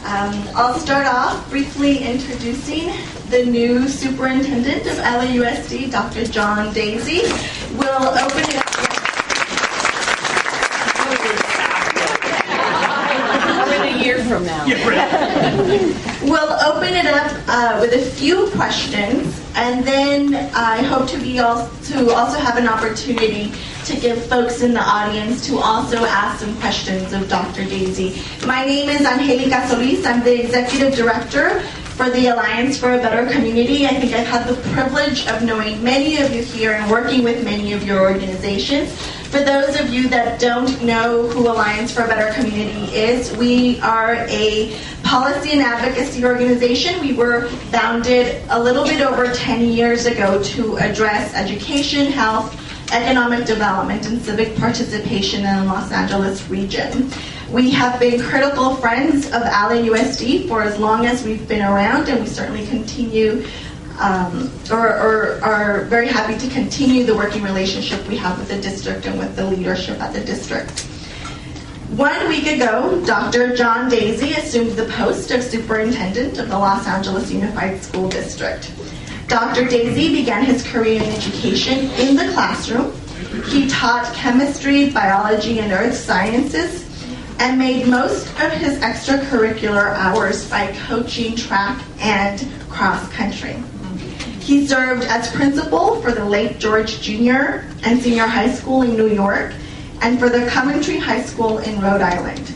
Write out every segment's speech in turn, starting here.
I'll start off briefly introducing the new superintendent of LAUSD, Dr. John Deasy. We'll open it up. A year from now. We'll open it up with a few questions, and then I hope to also have an opportunity to give folks in the audience to also ask some questions of Dr. Deasy. My name is Angelic Solis. I'm the Executive Director for the Alliance for a Better Community. I think I've had the privilege of knowing many of you here and working with many of your organizations. For those of you that don't know who Alliance for a Better Community is, we are a policy and advocacy organization. We were founded a little bit over 10 years ago to address education, health, economic development, and civic participation in the Los Angeles region. We have been critical friends of LAUSD for as long as we've been around, and we certainly continue are very happy to continue the working relationship we have with the district and with the leadership at the district. 1 week ago, Dr. John Deasy assumed the post of superintendent of the Los Angeles Unified School District. Dr. Deasy began his career in education in the classroom. He taught chemistry, biology, and earth sciences, and made most of his extracurricular hours by coaching track and cross country. He served as principal for the Lake George Junior and Senior High School in New York and for the Coventry High School in Rhode Island.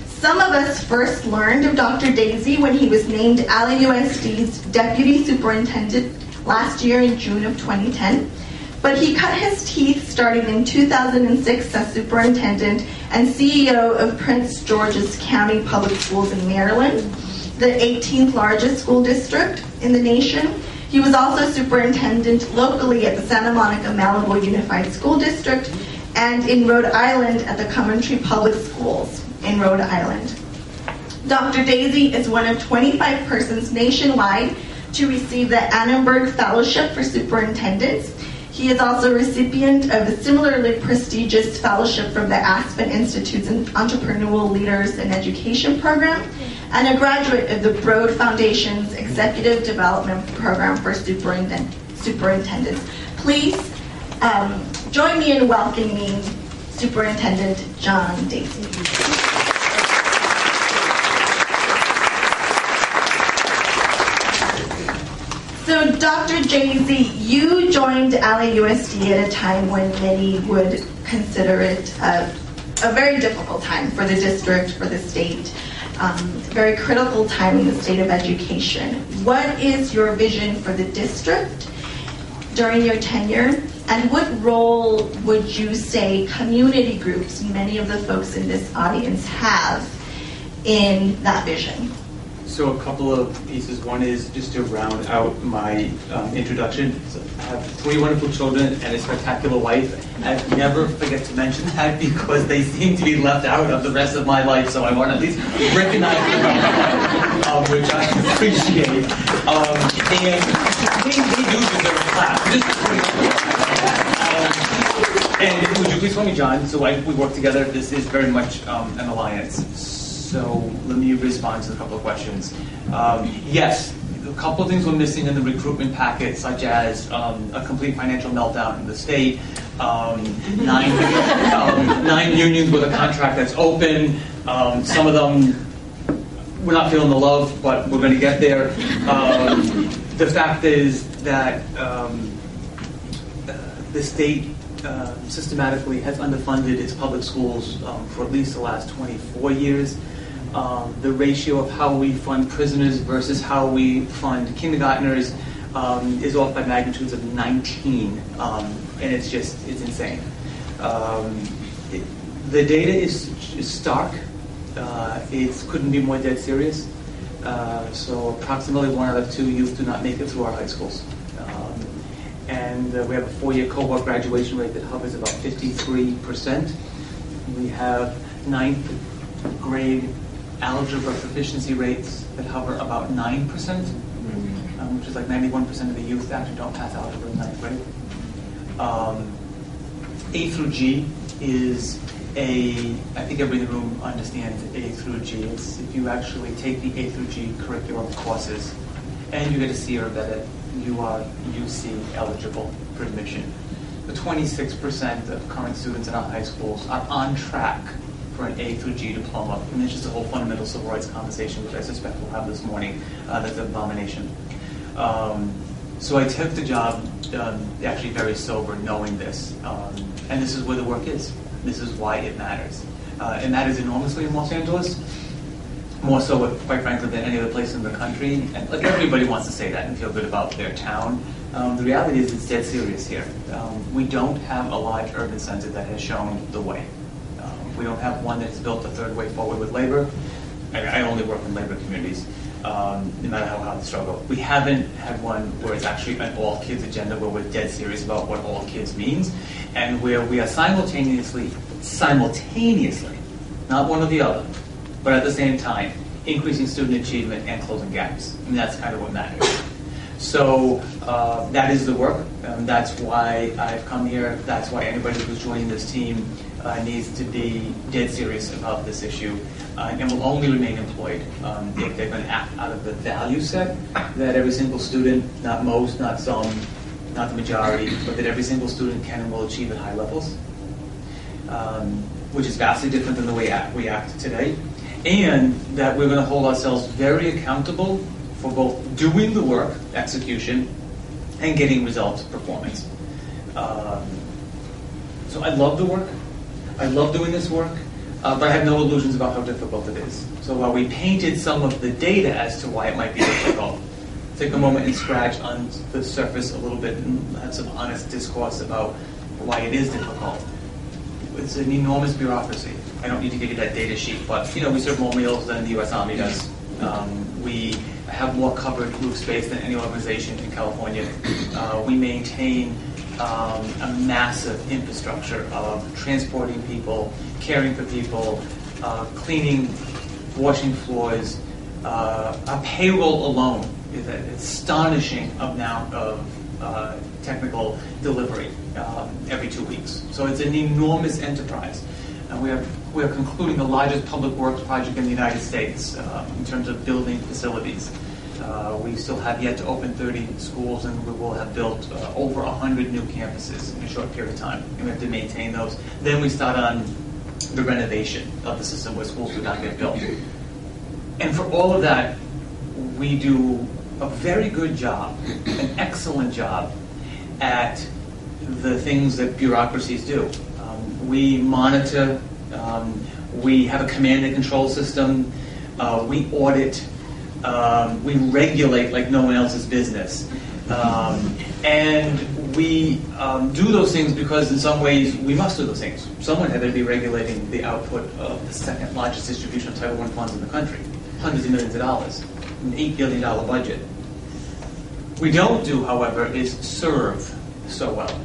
Some of us first learned of Dr. Deasy when he was named LAUSD's Deputy Superintendent last year in June of 2010, but he cut his teeth starting in 2006 as Superintendent and CEO of Prince George's County Public Schools in Maryland, the 18th largest school district in the nation. He was also superintendent locally at the Santa Monica Malibu Unified School District and in Rhode Island at the Coventry Public Schools in Rhode Island. Dr. Deasy is one of 25 persons nationwide to receive the Annenberg Fellowship for Superintendents. He is also a recipient of a similarly prestigious fellowship from the Aspen Institute's Entrepreneurial Leaders in Education program, and a graduate of the Broad Foundation's Executive Development Program for Superintendents. Please join me in welcoming Superintendent John Deasy. So, Dr. Deasy, you joined LAUSD at a time when many would consider it a very difficult time for the district, for the state, very critical time in the state of education. What is your vision for the district during your tenure, and what role would you say community groups, many of the folks in this audience, have in that vision? So a couple of pieces. One is just to round out my introduction. So I have 3 wonderful children and a spectacular wife. I never forget to mention that because they seem to be left out of the rest of my life, so I want to at least recognize them, which I appreciate. And they do deserve a clap. And would you please call me John? So we work together. This is very much an alliance. So let me respond to a couple of questions. Yes, a couple of things we're missing in the recruitment packet, such as a complete financial meltdown in the state, 9 unions with a contract that's open. Some of them, we're not feeling the love, but we're going to get there. The fact is that the state systematically has underfunded its public schools for at least the last 24 years. The ratio of how we fund prisoners versus how we fund kindergartners is off by magnitudes of 19, and it's insane. The data is stark. It couldn't be more dead serious. So approximately 1 out of 2 youth do not make it through our high schools. And we have a 4-year cohort graduation rate that hovers about 53%. We have 9th grade algebra proficiency rates that hover about 9%, which is like 91% of the youth actually don't pass algebra in 9th grade. A through G is I think everybody in the room understands A through G. It's if you actually take the A through G curriculum courses and you get a C or better, you are UC eligible for admission. The 26% of current students in our high schools are on track for an A through G diploma. And it's just a whole fundamental civil rights conversation, which I suspect we'll have this morning. That's an abomination. So I took the job actually very sober, knowing this. And this is where the work is. This is why it matters. It matters enormously in Los Angeles, more so, quite frankly, than any other place in the country. And like everybody wants to say that and feel good about their town. The reality is it's dead serious here. We don't have a large urban center that has shown the way. We don't have one that has built the third way forward with labor. I only work in labor communities, no matter how hard the struggle. We haven't had one where it's actually an all kids agenda where we're dead serious about what all kids means, and where we are simultaneously, not one or the other, but at the same time, increasing student achievement and closing gaps. And that's kind of what matters. So that is the work. That's why I've come here. That's why anybody who's joining this team needs to be dead serious about this issue and will only remain employed if they're going to act out of the value set that every single student, not most, not some, not the majority, but that every single student can and will achieve at high levels, which is vastly different than the way we act today, and that we're going to hold ourselves very accountable for both doing the work, execution, and getting results, performance. So I love the work. I love doing this work, but I have no illusions about how difficult it is. So while we painted some of the data as to why it might be difficult, take a moment and scratch on the surface a little bit and have some honest discourse about why it is difficult. It's an enormous bureaucracy. I don't need to give you that data sheet, but we serve more meals than the U.S. Army does. We have more covered roof space than any organization in California. We maintain a massive infrastructure of transporting people, caring for people, cleaning, washing floors. Our payroll alone is an astonishing amount of technical delivery every 2 weeks. So it's an enormous enterprise. And we are concluding the largest public works project in the United States in terms of building facilities. We still have yet to open 30 schools, and we will have built over 100 new campuses in a short period of time, and we have to maintain those. Then we start on the renovation of the system where schools do not get built. And for all of that, we do a very good job, an excellent job at the things that bureaucracies do. We monitor, we have a command and control system, we audit, we regulate like no one else's business. And we do those things because in some ways we must do those things. Someone had to be regulating the output of the second largest distribution of Title I funds in the country, hundreds of millions of dollars, an $8 billion budget. We don't do, however, is serve so well.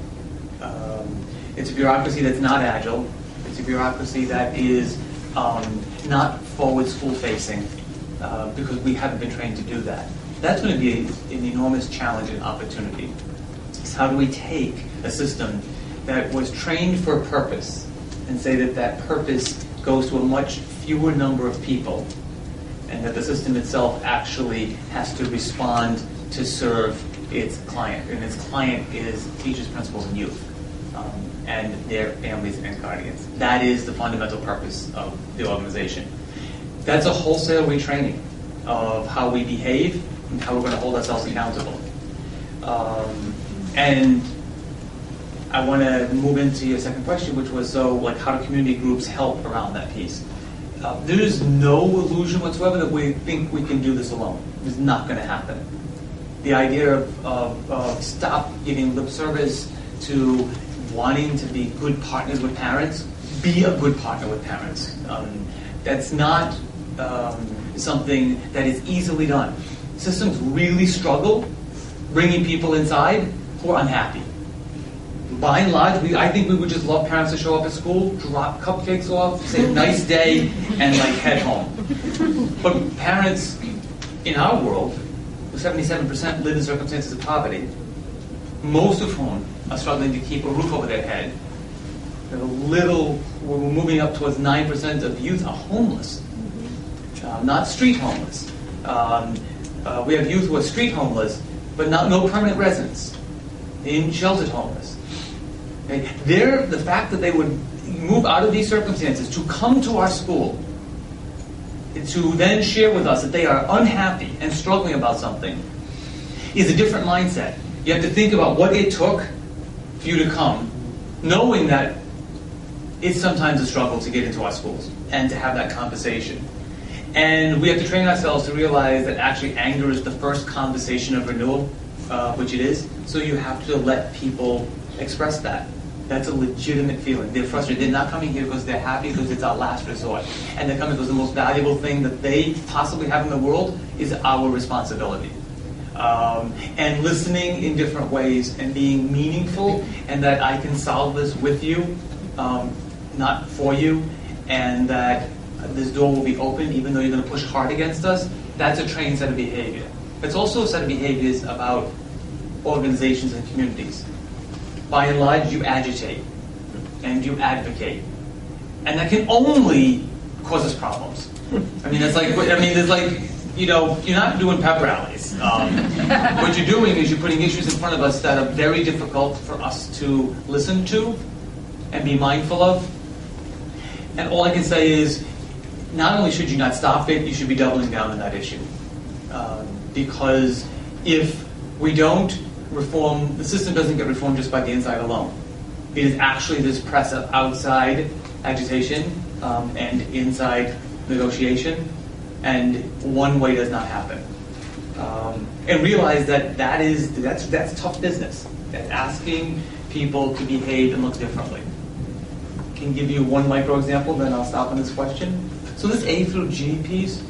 It's a bureaucracy that's not agile. It's a bureaucracy that is not forward school facing because we haven't been trained to do that. That's going to be an enormous challenge and opportunity. It's how do we take a system that was trained for a purpose and say that that purpose goes to a much fewer number of people, and that the system itself actually has to respond to serve its client, and its client is teachers, principals, and youth, and their families and guardians. That is the fundamental purpose of the organization. That's a wholesale retraining of how we behave and how we're going to hold ourselves accountable. And I want to move into your second question, which was, how do community groups help around that piece? There is no illusion whatsoever that we think we can do this alone. It's not going to happen. The idea of stop giving lip service to wanting to be good partners with parents, be a good partner with parents. That's not something that is easily done. Systems really struggle bringing people inside who are unhappy. By and large, I think we would just love parents to show up at school, drop cupcakes off, say nice day, and head home. But parents in our world, 77% live in circumstances of poverty, most of whom are struggling to keep a roof over their head, We're moving up towards 9% of youth are homeless, not street homeless. We have youth who are street homeless, but no permanent residence, in sheltered homeless. Okay? The fact that they would move out of these circumstances to come to our school, to then share with us that they are unhappy and struggling about something, is a different mindset. You have to think about what it took for you to come, knowing that it's sometimes a struggle to get into our schools and to have that conversation. And we have to train ourselves to realize that actually anger is the first conversation of renewal, which it is. So you have to let people express that. That's a legitimate feeling. They're frustrated. They're not coming here because they're happy, because it's our last resort. And they're coming because the most valuable thing that they possibly have in the world is our responsibility. And listening in different ways and being meaningful, and that I can solve this with you, not for you, and that this door will be open even though you're going to push hard against us. That's a trained set of behavior. It's also a set of behaviors about organizations and communities. By and large, you agitate and you advocate, and that can only cause us problems. I mean, there's like, you know, you're not doing pep rallies. What you're doing is you're putting issues in front of us that are very difficult for us to listen to and be mindful of. And all I can say is, not only should you not stop it, you should be doubling down on that issue. Because if we don't reform, the system doesn't get reformed just by the inside alone. It is actually this press of outside agitation and inside negotiation, and one way does not happen. And realize that that's tough business. That's asking people to behave and look differently. I can give you one micro example, then I'll stop on this question. So this A through G piece,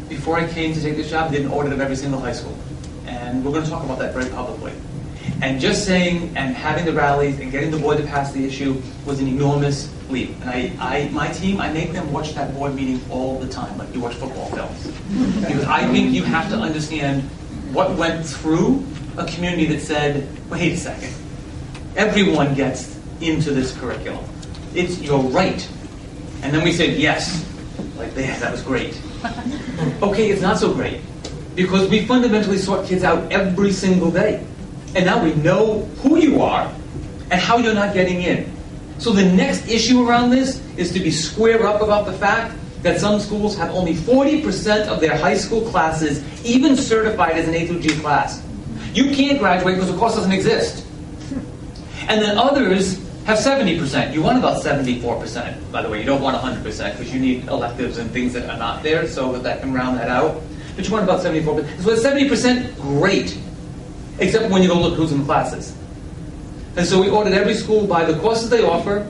before I came to take this job, I did an audit of every single high school. And we're going to talk about that very publicly. And just saying and having the rallies and getting the board to pass the issue was an enormous leap. And my team, I make them watch that board meeting all the time, like you watch football films. Because I think you have to understand what went through a community that said, wait a second, everyone gets into this curriculum. It's your right. And then we said, yes, like that was great. Okay, it's not so great. Because we fundamentally sort kids out every single day. And now we know who you are and how you're not getting in. So the next issue around this is to be square up about the fact that some schools have only 40% of their high school classes even certified as an A through G class. You can't graduate because the course doesn't exist. And then others have 70%. You want about 74%, by the way. You don't want 100% because you need electives and things that are not there so that can round that out. But you want about 74%. So at 70%, great. Except when you go look who's in the classes. And so we audit every school by the courses they offer,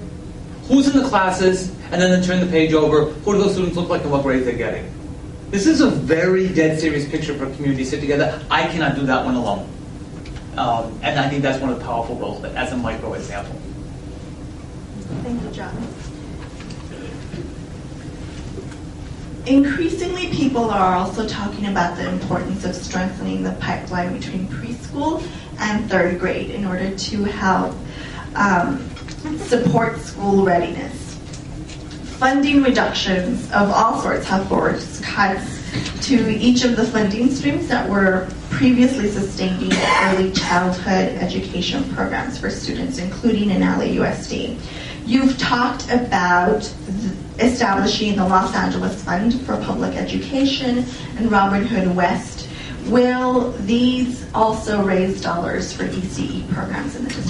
who's in the classes, and then turn the page over, who do those students look like and what grades they're getting. This is a very dead serious picture for a community to sit together. I cannot do that one alone. And I think that's one of the powerful roles of it, as a micro example. Thank you, John. Increasingly, people are also talking about the importance of strengthening the pipeline between preschool and third grade in order to help support school readiness. Funding reductions of all sorts have forced cuts to each of the funding streams that were previously sustaining early childhood education programs for students, including in LAUSD. You've talked about establishing the Los Angeles Fund for Public Education and Robin Hood West. Will these also raise dollars for ECE programs in the district?